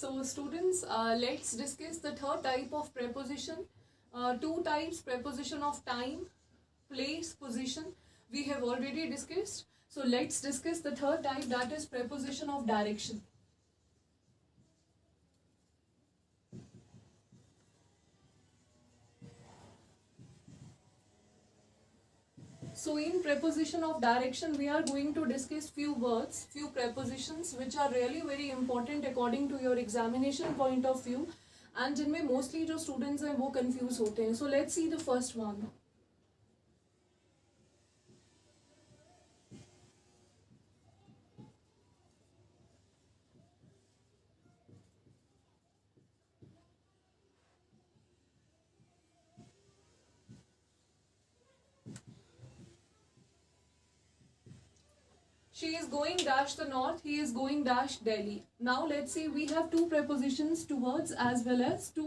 So students, let's discuss the third type of preposition. Two types: preposition of time, place, position. We have already discussed. So let's discuss the third type, that is preposition of direction. So in preposition of direction, we are going to discuss few words, few prepositions which are really very important according to your examination point of view, and जिनमें mostly जो students हैं वो confuse होते हैं. So let's see the first one. She is going dash the north, he is going dash Delhi. Now let's see, we have two prepositions, towards as well as to.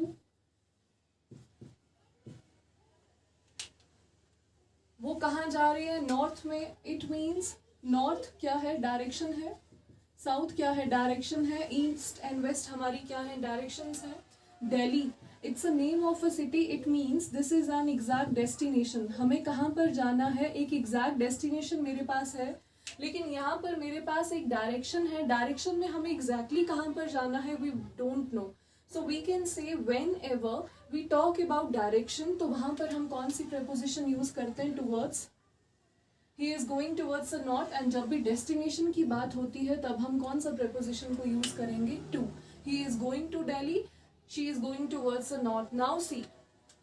वो कहाँ जा रही है? North में. It means north क्या है? Direction है. South क्या है? डायरेक्शन है. ईस्ट एंड वेस्ट हमारी क्या है? डायरेक्शंस है. Delhi, it's a name of a city. It means this is an exact destination. हमें कहाँ पर जाना है? एक एग्जैक्ट डेस्टिनेशन मेरे पास है, लेकिन यहाँ पर मेरे पास एक डायरेक्शन है. डायरेक्शन में हमें एग्जैक्टली कहाँ पर जाना है we don't know. So we can say whenever we talk about direction, तो वहां पर हम कौन सी preposition यूज करते हैं? Towards. He is going towards the north. And जब भी डेस्टिनेशन की बात होती है तब हम कौन सा preposition को यूज करेंगे? To. He is going to Delhi, she is going towards the north. Now see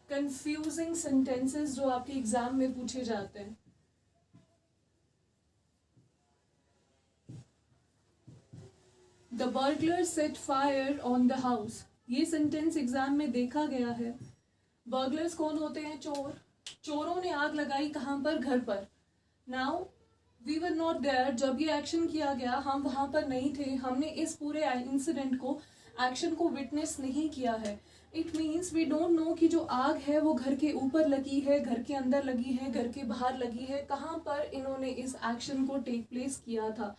confusing sentences जो आपके एग्जाम में पूछे जाते हैं. The burglar set fire on the house. ये सेंटेंस एग्जाम में देखा गया है. बर्गलर्स कौन होते हैं? चोर. चोरों ने आग लगाई कहाँ पर? घर पर. Now we were not there. जब ये एक्शन किया गया हम वहां पर नहीं थे. हमने इस पूरे इंसिडेंट को, एक्शन को विटनेस नहीं किया है. It means we don't know कि जो आग है वो घर के ऊपर लगी है, घर के अंदर लगी है, घर के बाहर लगी है, कहाँ पर इन्होंने इस एक्शन को टेक प्लेस किया था.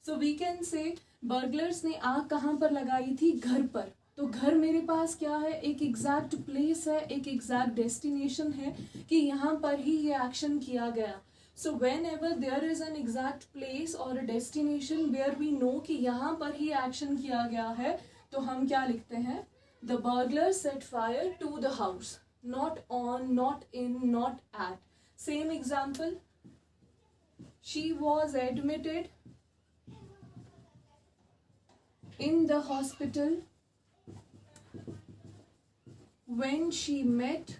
So we can say burglars ने आग कहाँ पर लगाई थी? घर पर. तो घर मेरे पास क्या है? एक एग्जैक्ट प्लेस है, एक एग्जैक्ट डेस्टिनेशन है कि यहाँ पर ही ये एक्शन किया गया. So whenever there is an exact place और a destination where we know कि यहाँ पर ही एक्शन किया गया है, तो हम क्या लिखते हैं? The burglar set fire to the house. Not on, not in, not at. Same example. She was admitted in the hospital when she met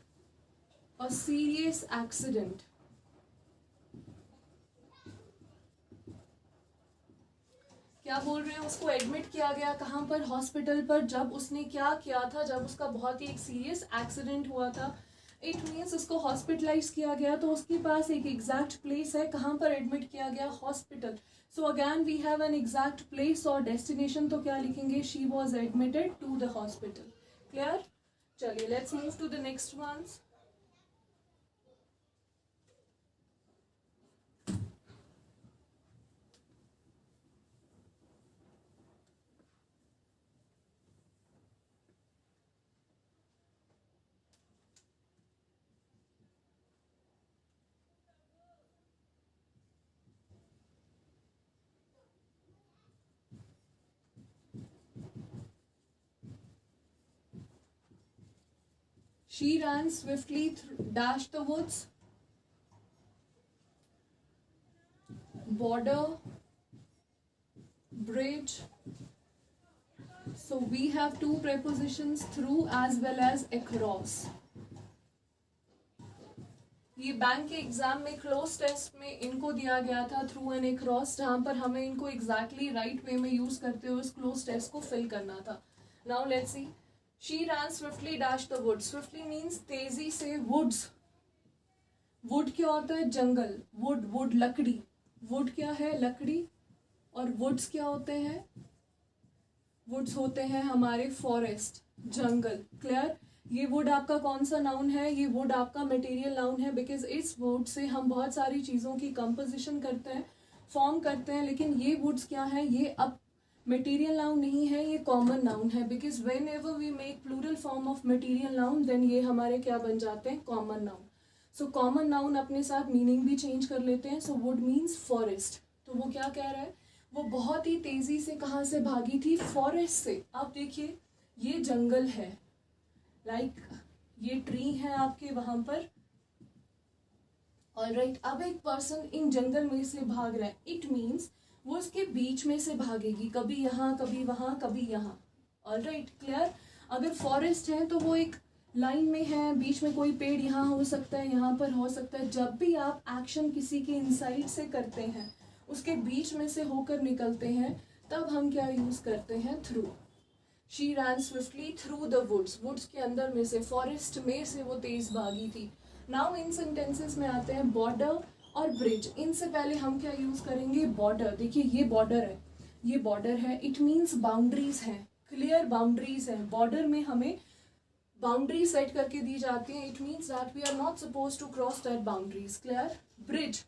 a serious accident. क्या बोल रहे हैं? उसको एडमिट किया गया कहाँ पर? हॉस्पिटल पर. जब उसने क्या किया था? जब उसका बहुत ही एक सीरियस एक्सीडेंट हुआ था. इट मीन्स उसको हॉस्पिटलाइज किया गया, तो उसके पास एक एग्जैक्ट प्लेस है. कहाँ पर एडमिट किया गया? Hospital. So again we have an exact place और डेस्टिनेशन, तो क्या लिखेंगे? She was admitted to the hospital. Clear? चलिए let's move to the next ones. She ran swiftly dash the woods. Border, bridge. So we have two prepositions, through as well as across. ये bank के exam में cloze test में इनको दिया गया था, through and across, जहां पर हमें इनको एग्जैक्टली राइट वे में यूज करते हुए उस क्लोज टेस्ट को फिल करना था. Now let's C. She ran swiftly dash the woods. Swiftly means तेजी से. woods, wood क्या होता है? जंगल. wood लकड़ी. wood क्या है? लकड़ी. और woods क्या होते हैं? woods होते हैं हमारे फॉरेस्ट, जंगल. क्लियर? ये wood आपका कौन सा नाउन है? ये wood आपका मटेरियल नाउन है, बिकॉज इस wood से हम बहुत सारी चीजों की कंपोजिशन करते हैं, फॉर्म करते हैं. लेकिन ये woods क्या है? ये अब मटेरियल नाउन नहीं है, ये कॉमन नाउन है, because whenever we make plural form of material noun then ये हमारे क्या बन जाते हैं, common noun. So common noun अपने साथ मीनिंग भी चेंज कर लेते हैं। So wood means forest. तो वो क्या कह रहा है, वो बहुत ही तेजी से कहाँ से भागी थी, फॉरेस्ट से। आप देखिए ये जंगल है, लाइक ये ट्री है आपके वहां पर, ऑलराइट। अब एक पर्सन इन जंगल में से भाग रहा है, इट मीन्स वो इसके बीच में से भागेगी, कभी यहाँ कभी वहां कभी यहाँ, ऑलराइट, क्लियर। अगर फॉरेस्ट है तो वो एक लाइन में है, बीच में कोई पेड़ यहाँ हो सकता है, यहाँ पर हो सकता है। जब भी आप एक्शन किसी के इनसाइड से करते हैं, उसके बीच में से होकर निकलते हैं, तब हम क्या यूज करते हैं, through. She ran swiftly through the woods, woods के अंदर में से, फॉरेस्ट में से वो तेज भागी थी। नाउ इन सेंटेंसेस में आते हैं बॉर्डर और ब्रिज। इनसे पहले हम क्या यूज करेंगे, बॉर्डर। देखिए ये बॉर्डर है, ये बॉर्डर है, इट मीन्स बाउंड्रीज है, क्लियर बाउंड्रीज है। बॉर्डर में हमें बाउंड्री सेट करके दी जाती है, it means that we are not suppose to cross that boundaries, clear. Bridge,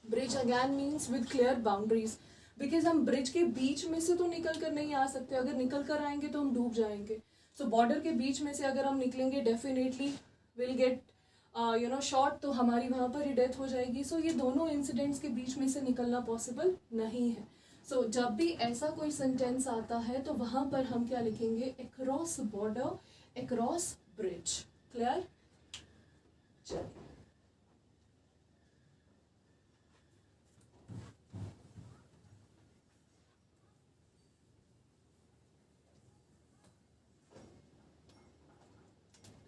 bridge again means with clear boundaries, because हम ब्रिज के बीच में से तो निकल कर नहीं आ सकते, अगर निकल कर आएंगे तो हम डूब जाएंगे। सो बॉर्डर के बीच में से अगर हम निकलेंगे, डेफिनेटली विल गेट शॉर्ट, तो हमारी वहां पर ही डेथ हो जाएगी। सो ये दोनों इंसिडेंट्स के बीच में से निकलना पॉसिबल नहीं है। सो जब भी ऐसा कोई सेंटेंस आता है तो वहां पर हम क्या लिखेंगे, across border, across bridge, clear. चलिए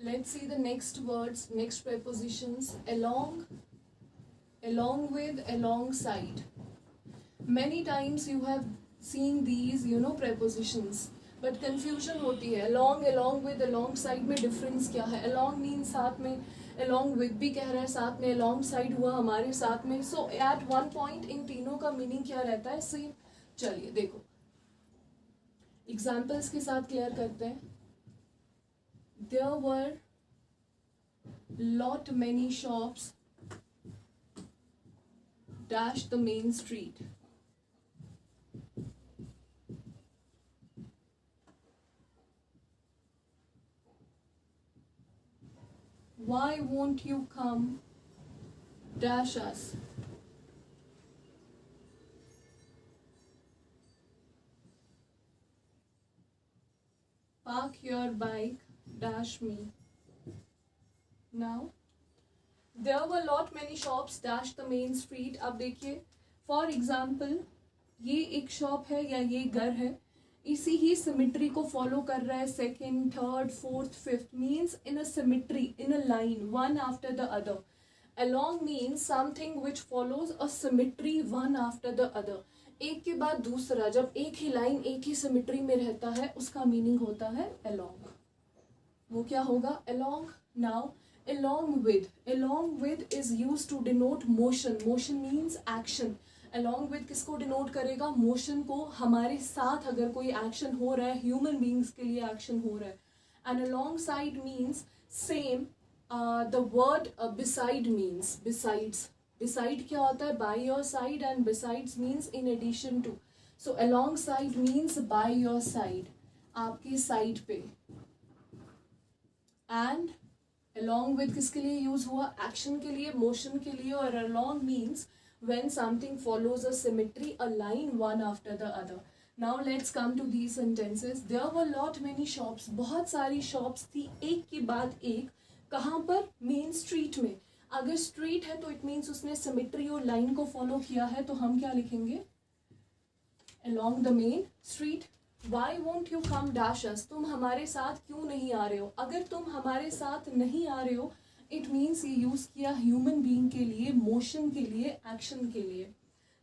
let's see the next words, next prepositions. Along, along with, alongside. Many times you have seen these prepositions, but confusion होती है। along, along with, alongside में difference क्या है। along means साथ में, along with भी कह रहा है साथ में, alongside हुआ हमारे साथ में। so at one point इन तीनों का meaning क्या रहता है, सेम। चलिए देखो एग्जाम्पल्स के साथ क्लियर करते हैं। There were lot many shops dash the main street. Why won't you come dash us? Park your bike dash me. Now there were lot many shops dash the main street. अब देखिए for example ये एक shop है या ये घर है, इसी ही सिमिट्री को फॉलो कर रहा है second, third, fourth, fifth, means in a symmetry, in a line, one after the other. along means something which follows a symmetry one after the other, एक के बाद दूसरा, जब एक ही लाइन एक ही सिमिट्री में रहता है उसका मीनिंग होता है along। वो क्या होगा, along। now along with is used to denote motion, motion means action। along with किसको डिनोट करेगा, मोशन को। हमारे साथ अगर कोई एक्शन हो रहा है, ह्यूमन बींग्स के लिए एक्शन हो रहा है। And alongside means same। the word beside means besides। beside क्या होता है, by your side, and besides means in addition to। so alongside means by your side, आपकी साइड पे। एंड along with किसके लिए यूज हुआ, एक्शन के लिए, मोशन के लिए। और along means when something follows a symmetry, a line one after the other। now let's come to these sentences। there were lot many shops, बहुत सारी shops थी, एक के बाद एक। कहाँ पर, मेन स्ट्रीट में। अगर स्ट्रीट है तो इट मीन्स उसने सिमिट्री और लाइन को फॉलो किया है, तो हम क्या लिखेंगे, along the main street। Why won't you come dash us? तुम हमारे साथ क्यों नहीं आ रहे हो। अगर तुम हमारे साथ नहीं आ रहे हो, इट मीन्स ये यूज किया ह्यूमन बीइंग के लिए, मोशन के लिए, एक्शन के लिए।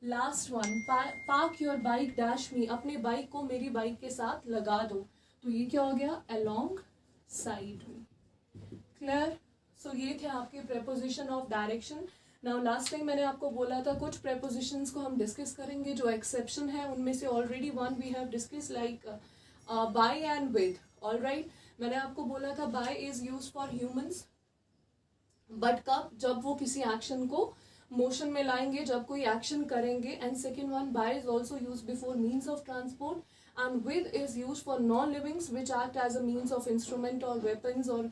Last one, park your bike dash मी, अपने बाइक को मेरी बाइक के साथ लगा दो। तो ये क्या हो गया, along साइड में, क्लियर। सो ये थे आपके preposition of direction. Now last time मैंने आपको बोला था कुछ प्रेपोजिशंस को हम डिस्कस करेंगे, जो एक्सेप्शन है उनमें से already one we have discuss, like by and with. Alright, मैंने आपको बोला था by is use for humans, but कब, जब वो किसी एक्शन को मोशन में लाएंगे जब कोई एक्शन करेंगे. And second one, by is also use before means of transport. And with is use for non livings which act as a means of instrument और वेपन्स और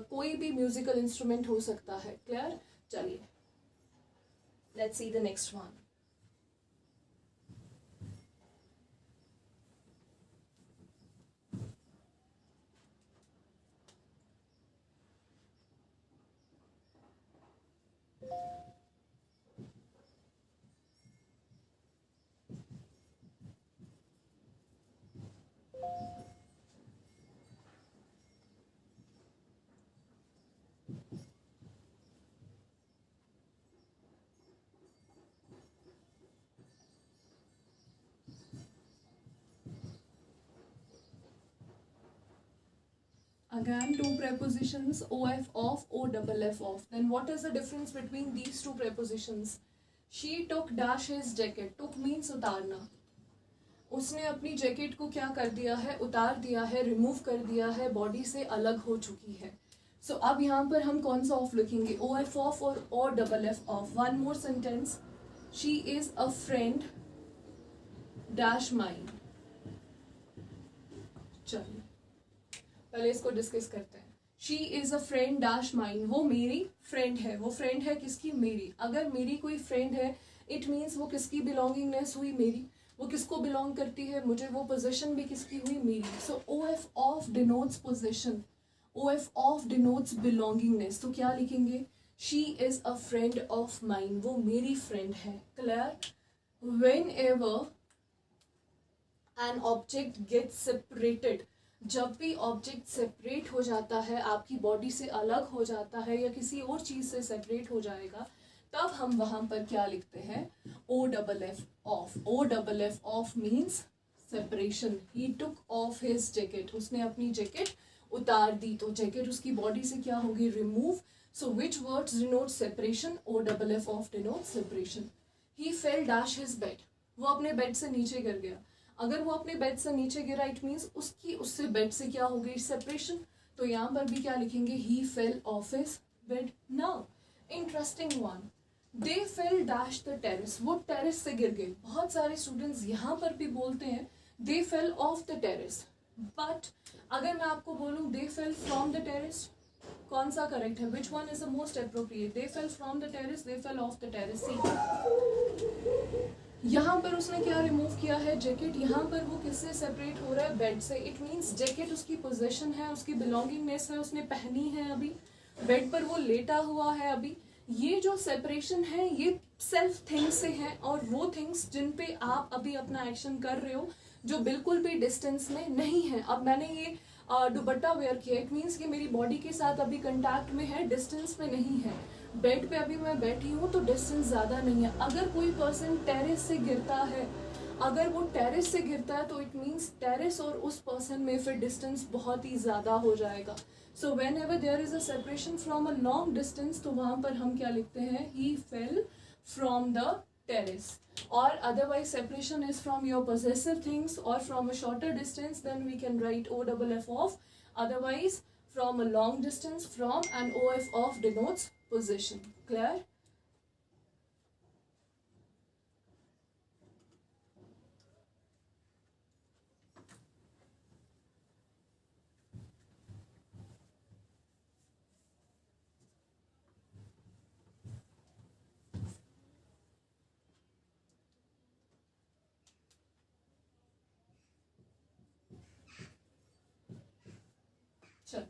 कोई भी म्यूजिकल इंस्ट्रूमेंट हो सकता है. क्लियर? चलिए, let's see the next one. Again, two prepositions, of, o double f of. Then what is the difference between these two prepositions? She took dash his jacket. Took means उतारना. उसने अपनी jacket को क्या कर दिया है? उतार दिया है, रिमूव कर दिया है, बॉडी से अलग हो चुकी है. सो अब यहाँ पर हम कौन सा ऑफ लिखेंगे? ओ एफ ऑफ और O double F off. One more sentence. She is a friend dash mine. चलिए पहले इसको डिस्कस करते हैं. She is a friend dash mine. वो मेरी फ्रेंड है. वो फ्रेंड है किसकी? मेरी. अगर मेरी कोई फ्रेंड है, इट मीन्स वो किसकी बिलोंगिंगनेस हुई? मेरी. वो किसको बिलोंग करती है? मुझे. वो पोजीशन भी किसकी हुई? मेरी. So o F of denotes position. O F of denotes belongingness. तो क्या लिखेंगे? She is a friend of mine. वो मेरी फ्रेंड है. Clear? Whenever an object get separated, जब भी ऑब्जेक्ट सेपरेट हो जाता है, आपकी बॉडी से अलग हो जाता है या किसी और चीज से सेपरेट हो जाएगा, तब हम वहां पर क्या लिखते हैं? O double F off. O double F off means separation. He took off his jacket. उसने अपनी जैकेट उतार दी. तो जैकेट उसकी बॉडी से क्या होगी? Remove. So which words denote separation? O double F off denote separation. He fell dash his bed. वो अपने बेड से नीचे गिर गया. अगर वो अपने बेड से नीचे गिरा, इट मीन्स उसकी उससे बेड से क्या हो गई? सेपरेशन. तो यहाँ पर भी क्या लिखेंगे? He fell off his bed. Now interesting one, they fell dash the terrace. वो टेरेस से गिर गए. बहुत सारे स्टूडेंट्स यहाँ पर भी बोलते हैं they fell off the terrace. But अगर मैं आपको बोलूँ they fell from the terrace, कौन सा करेक्ट है? Which one is the most appropriate? They fell from the terrace, they fell off the terrace. यहाँ पर उसने क्या रिमूव किया है? जैकेट. यहाँ पर वो किससे सेपरेट हो रहा है? बेड से. इट मीन्स जैकेट उसकी पोजेशन है, उसकी बिलोंगिंगनेस है, उसने पहनी है. अभी बेड पर वो लेटा हुआ है. अभी ये जो सेपरेशन है ये सेल्फ थिंग्स से है, और वो थिंग्स जिन पे आप अभी अपना एक्शन कर रहे हो जो बिल्कुल भी डिस्टेंस में नहीं है. अब मैंने ये दुपट्टा वेयर किया, इट मीन्स कि मेरी बॉडी के साथ अभी कंटैक्ट में है, डिस्टेंस में नहीं है. बेड पे अभी मैं बैठी हूँ तो डिस्टेंस ज़्यादा नहीं है. अगर कोई पर्सन टेरेस से गिरता है, अगर वो टेरेस से गिरता है, तो इट मीन्स टेरेस और उस पर्सन में फिर डिस्टेंस बहुत ही ज़्यादा हो जाएगा. So whenever there is a separation from a long distance, तो वहाँ पर हम क्या लिखते हैं? He fell from the terrace. Or otherwise separation is from your possessive things, or from a shorter distance, then we can write O double F off. Otherwise from a long distance, from, and OF off denotes possession. Clear? चल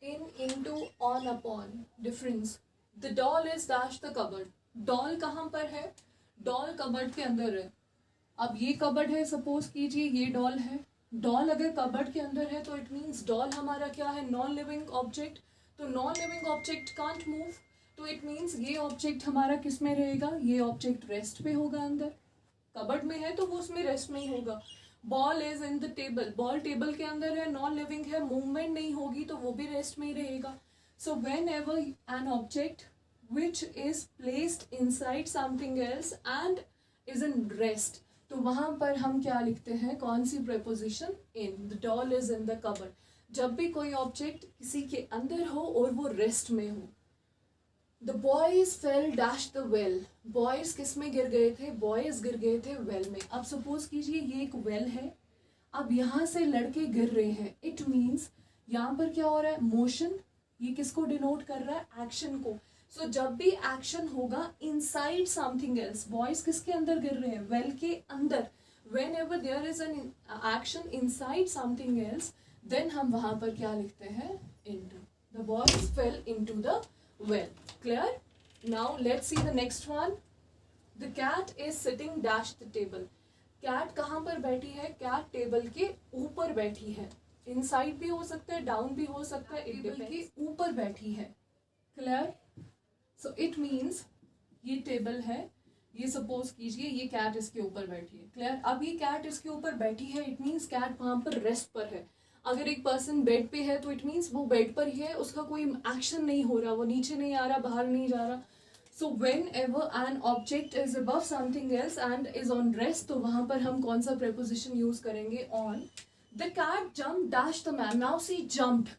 in, into, on, upon. Difference. The doll is dash the cupboard. Doll कहाँ पर है? Doll cupboard के अंदर है. अब ये cupboard है, सपोज कीजिए ये डॉल है। डॉल अगर कबर्ड के अंदर है तो इट मीन्स डॉल हमारा क्या है, नॉन लिविंग ऑब्जेक्ट। तो non living object can't move, तो इट मीन्स ये ऑब्जेक्ट हमारा किस में रहेगा, ये ऑब्जेक्ट रेस्ट पे होगा अंदर। कबर्ड में है तो वो उसमें रेस्ट में ही होगा। Ball is in the table, ball table के अंदर है, नॉन लिविंग है, मूवमेंट नहीं होगी तो वो भी रेस्ट में ही रहेगा। So whenever an object which is placed inside something else and is in rest, तो वहां पर हम क्या लिखते हैं, कौन सी preposition, in. The doll is in the cupboard. जब भी कोई ऑब्जेक्ट किसी के अंदर हो और वो रेस्ट में हो। The boys fail dash the well, boys किस में गिर गए थे, बॉयज गिर गए थे वेल में। अब सपोज कीजिए ये एक वेल है, अब यहाँ से लड़के गिर रहे हैं, इट मीन्स यहाँ पर क्या हो रहा है, मोशन। ये किसको डिनोट कर रहा है, एक्शन को। सो जब भी एक्शन होगा इनसाइड समथिंग एल्स, बॉयज किसके अंदर गिर रहे हैं, वेल के अंदर। Whenever there is an action inside something else, then हम वहां पर क्या लिखते हैं, into. The boys fell into the well. Clear? Now let's see the next one. The cat is sitting dash the table, cat कहाँ पर बैठी है, कैट टेबल के ऊपर बैठी है। इनसाइड भी हो सकता है, डाउन भी हो सकता है, टेबल के ऊपर बैठी है। क्लियर? सो इट मीन्स ये टेबल है, ये सपोज कीजिए ये कैट इसके ऊपर बैठी है। क्लियर? अब ये कैट इसके ऊपर बैठी है, इट मीन्स कैट वहां पर रेस्ट पर है। अगर एक पर्सन बेड पे है तो इट मीन्स वो बेड पर ही है, उसका कोई एक्शन नहीं हो रहा, वो नीचे नहीं आ रहा, बाहर नहीं जा रहा। सो whenever an object is above something else and is on rest, तो वहां पर हम कौन सा preposition यूज करेंगे, on। The cat jumped dash the man, now see jumped,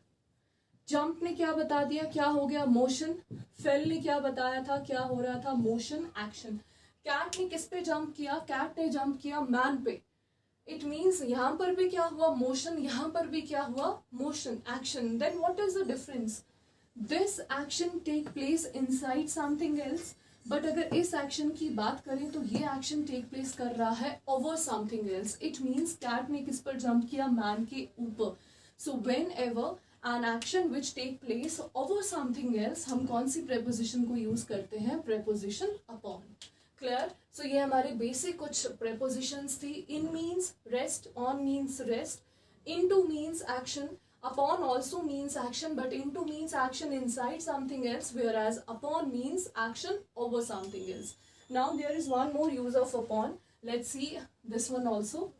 jump ने क्या बता दिया, क्या हो गया, मोशन। फेल ने क्या बताया था, क्या हो रहा था, मोशन, एक्शन। कैट ने किस पे जंप किया, कैट ने जंप किया मैन पे। इट मीन्स यहाँ पर भी क्या हुआ, मोशन, यहाँ पर भी क्या हुआ, motion, action. Then what is the difference, this action take place inside something else, but अगर इस एक्शन की बात करें तो ये एक्शन टेक प्लेस कर रहा है over something else. It means cat ने किस पर जंप किया, मैन के ऊपर। So whenever an action which take place over something else, हम कौन सी प्रेपोजिशन को यूज करते हैं, प्रेपोजिशन अपॉन। क्लियर? सो ये हमारे बेसिक कुछ प्रेपोजिशंस थी। In means rest, on means rest, into means action, upon also means action, but into means action inside something else, whereas upon means action over something else. Now there is one more use of upon. Let's see this one also.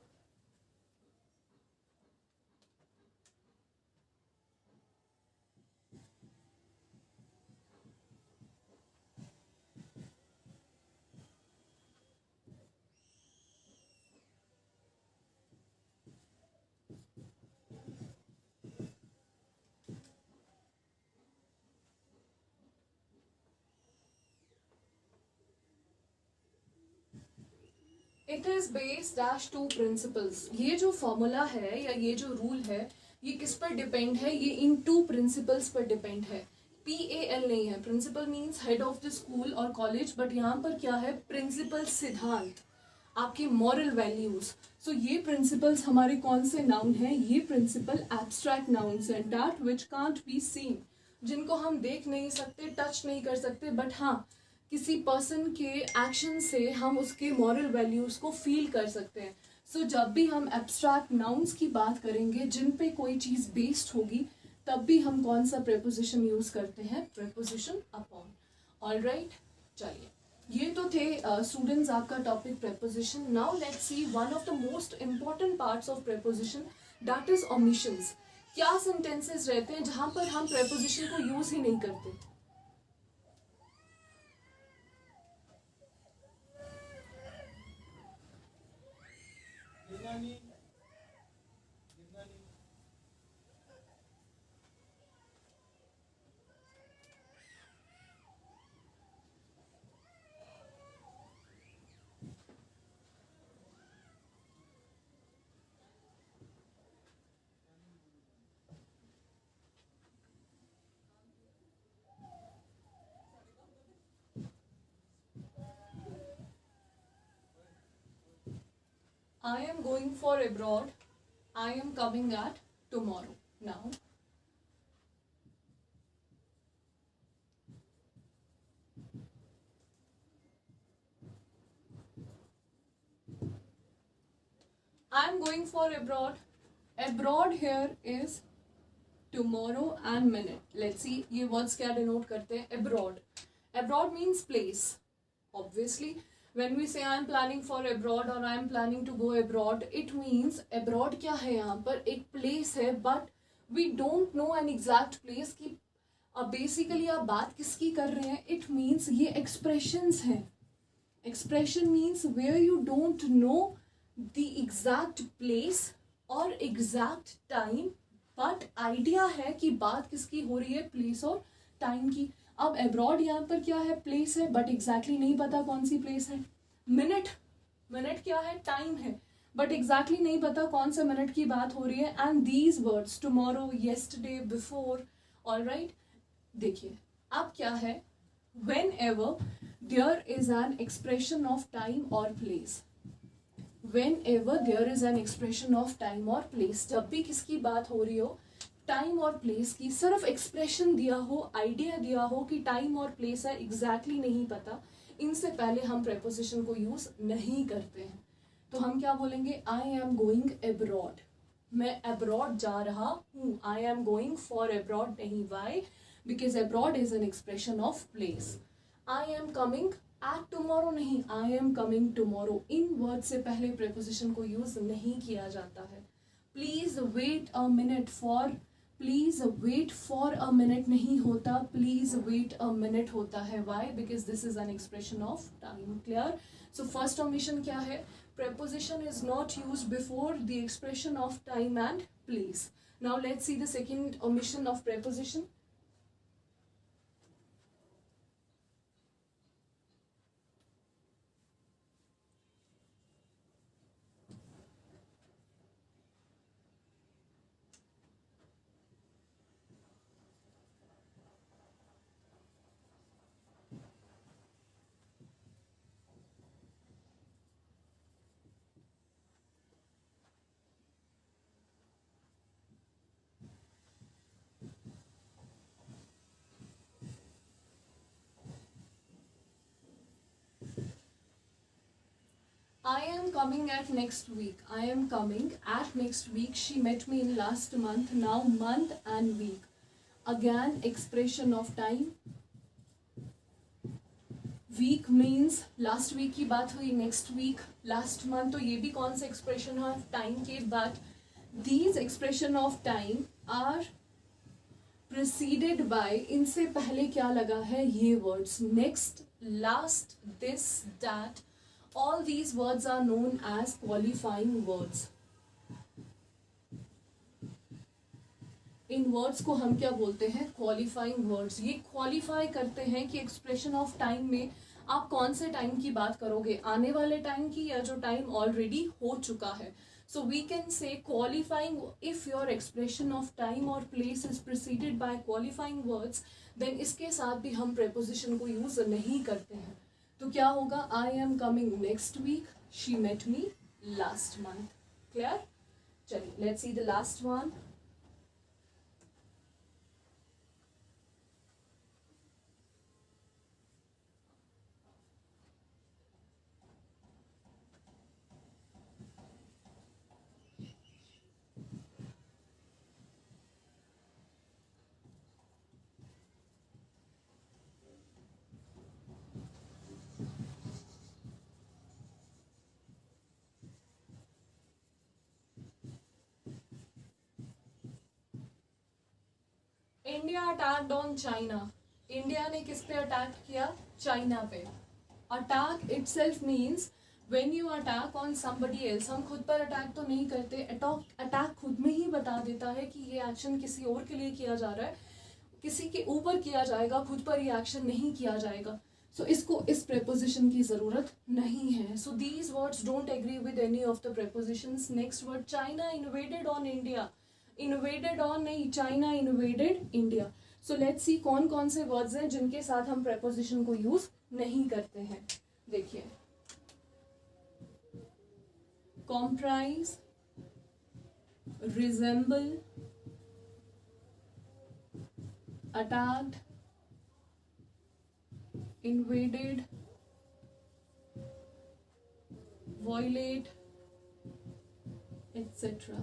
It is based dash to principles. ये जो formula है या ये जो rule है, ये किस पर डिपेंड है, ये इन टू प्रिंसिपल्स पर डिपेंड है। PAL नहीं है, principal means head of the school और कॉलेज, बट यहाँ पर क्या है, प्रिंसिपल, सिद्धांत, आपकी मॉरल वैल्यूज। सो ये प्रिंसिपल्स हमारे कौन से नाउन हैं, ये प्रिंसिपल एब्स्ट्रैक्ट नाउन्स हैं, that which can't be seen, जिनको हम देख नहीं सकते, टच नहीं कर सकते, बट हाँ किसी पर्सन के एक्शन से हम उसके मॉरल वैल्यूज को फील कर सकते हैं। सो जब भी हम एब्स्ट्रैक्ट नाउन्स की बात करेंगे जिन पे कोई चीज बेस्ड होगी, तब भी हम कौन सा प्रेपोजिशन यूज करते हैं, प्रेपोजिशन अपॉन। ऑलराइट, चलिए ये तो थे स्टूडेंट्स आपका topic preposition. Now let's C one of the most important parts of preposition, that is omissions. क्या सेंटेंसेस रहते हैं जहां पर हम प्रेपोजिशन को यूज ही नहीं करते। I am going for abroad. I am coming at tomorrow. Now, I am going for abroad. Abroad here is tomorrow and minute. Let's see ये words क्या denote करते हैं. Abroad. Abroad means place. Obviously, when we say I am planning for abroad or I am planning to go abroad, it means abroad क्या है यहाँ पर एक place है, but we don't know an exact place कि अब basically आप बात किसकी कर रहे हैं. इट मीन्स ये एक्सप्रेशंस हैं. Expression means where you don't know the exact place और एग्जैक्ट टाइम, बट आइडिया है कि बात किसकी हो रही है, प्लेस और टाइम की. अब अब्रॉड यहाँ पर क्या है, प्लेस है, बट एग्जैक्टली नहीं पता कौन सी प्लेस है. मिनट, मिनट क्या है, टाइम है, बट एग्जैक्टली नहीं पता कौन से मिनट की बात हो रही है. And these words tomorrow, yesterday, before. Alright, देखिए अब क्या है, whenever there is an expression of time और place. Whenever there is an expression of time और प्लेस, जब भी किसकी बात हो रही हो टाइम और प्लेस की, सिर्फ एक्सप्रेशन दिया हो, आइडिया दिया हो कि टाइम और प्लेस है, एग्जैक्टली नहीं पता, इनसे पहले हम प्रेपोजिशन को यूज नहीं करते हैं. तो हम क्या बोलेंगे, आई एम गोइंग अब्रॉड. मैं अब्रॉड जा रहा हूँ. I am going for abroad नहीं. Y? because abroad is an expression of place. I am coming at tomorrow नहीं, I am coming tomorrow. In word से पहले preposition को यूज नहीं किया जाता है. Please wait a minute for, please wait for a minute नहीं होता, please wait a minute होता है. Why? because this is an expression of time. Clear? So first omission क्या है, preposition is not used before the expression of time and place. Now let's see the second omission of preposition. I am coming at next week. I am coming at next week. She met me in last month. Now month and week. Again expression of time. Week means last week की बात हुई, next week, last month. तो ये भी कौन सा expression of time के, but these expression of time are preceded by, इनसे पहले क्या लगा है, ये words, next, last, this, that. All these words are known as qualifying words. In words को हम क्या बोलते हैं, क्वालिफाइंग वर्ड्स. ये क्वालिफाई करते हैं कि एक्सप्रेशन ऑफ टाइम में आप कौन से टाइम की बात करोगे, आने वाले टाइम की या जो टाइम ऑलरेडी हो चुका है. So we can say qualifying, if your expression of time और place is preceded by qualifying words, then इसके साथ भी हम प्रेपोजिशन को यूज नहीं करते हैं. तो क्या होगा, I am coming next week, she met me last month. Clear? चलिए let's see the last one. India attacked on China. India ने किस पे अटैक किया, चाइना पे. Attack itself means when you attack on somebody else. हम खुद पर attack तो नहीं करते, अटैक खुद में ही बता देता है कि ये एक्शन किसी और के लिए किया जा रहा है, किसी के ऊपर किया जाएगा, खुद पर ये एक्शन नहीं किया जाएगा. सो इसको इस प्रेपोजिशन की जरूरत नहीं है. So these words don't agree with any of the prepositions. Next word, China invaded on India. Invaded on नहीं, China invaded India. So let's see कौन कौन से वर्ड्स हैं जिनके साथ हम प्रेपोजिशन को यूज नहीं करते हैं. देखिए, comprise, resemble, attacked, invaded, violate, etc.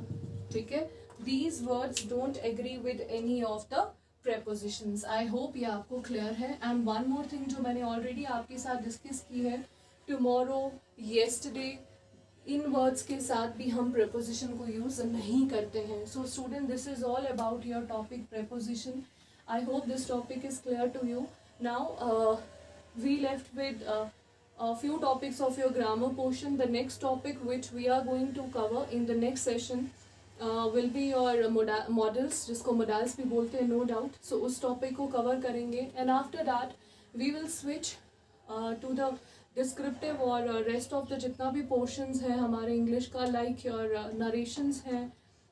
ठीक है, these words don't agree with any of the prepositions. I hope ये आपको clear है. And one more thing जो मैंने already आपके साथ discuss की है, tomorrow, yesterday, इन वर्ड्स के साथ भी हम preposition को यूज नहीं करते हैं. So student, this is all about your topic preposition. I hope this topic is clear to you. Now we left with a few topics of your grammar portion. The next topic which we are going to cover in the next session will be your models, जिसको modals भी बोलते हैं, no doubt. So उस topic को cover करेंगे. And after that we will switch to the descriptive और rest of the जितना भी पोर्शंस है हमारे इंग्लिश का, लाइक योर नरेशंस हैं,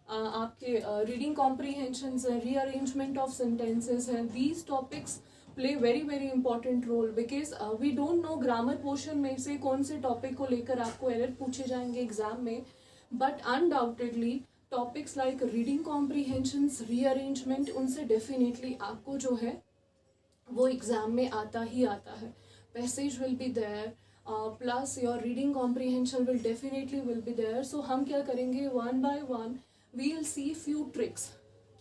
आपके रीडिंग कॉम्प्रीहेंशंस हैं, रीअरेंजमेंट ऑफ सेंटेंसेस हैं. These topics play very very important role because we don't know grammar portion में से कौन से टॉपिक को लेकर आपको एरर पूछे जाएंगे एग्जाम में, but undoubtedly topics like reading comprehensions, rearrangement, उनसे डेफिनेटली आपको जो है वो एग्जाम में आता ही आता है. Passage will be there, plus your reading comprehension will definitely be there. So हम क्या करेंगे, one by one we will see few tricks.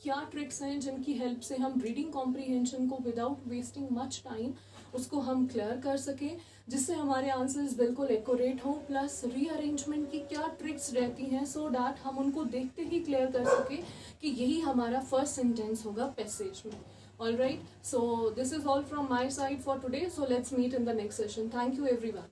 क्या ट्रिक्स हैं जिनकी हेल्प से हम रीडिंग कॉम्प्रीहेंशन को विदाउट वेस्टिंग मच टाइम उसको हम क्लियर कर सकें, जिससे हमारे आंसर्स बिल्कुल एक्यूरेट हों. प्लस रीअरेंजमेंट की क्या ट्रिक्स रहती हैं सो डैट हम उनको देखते ही क्लियर कर सकें कि यही हमारा फर्स्ट सेंटेंस होगा पैसेज में. All right, so this is all from my side for today. So let's meet in the next session. Thank you everyone.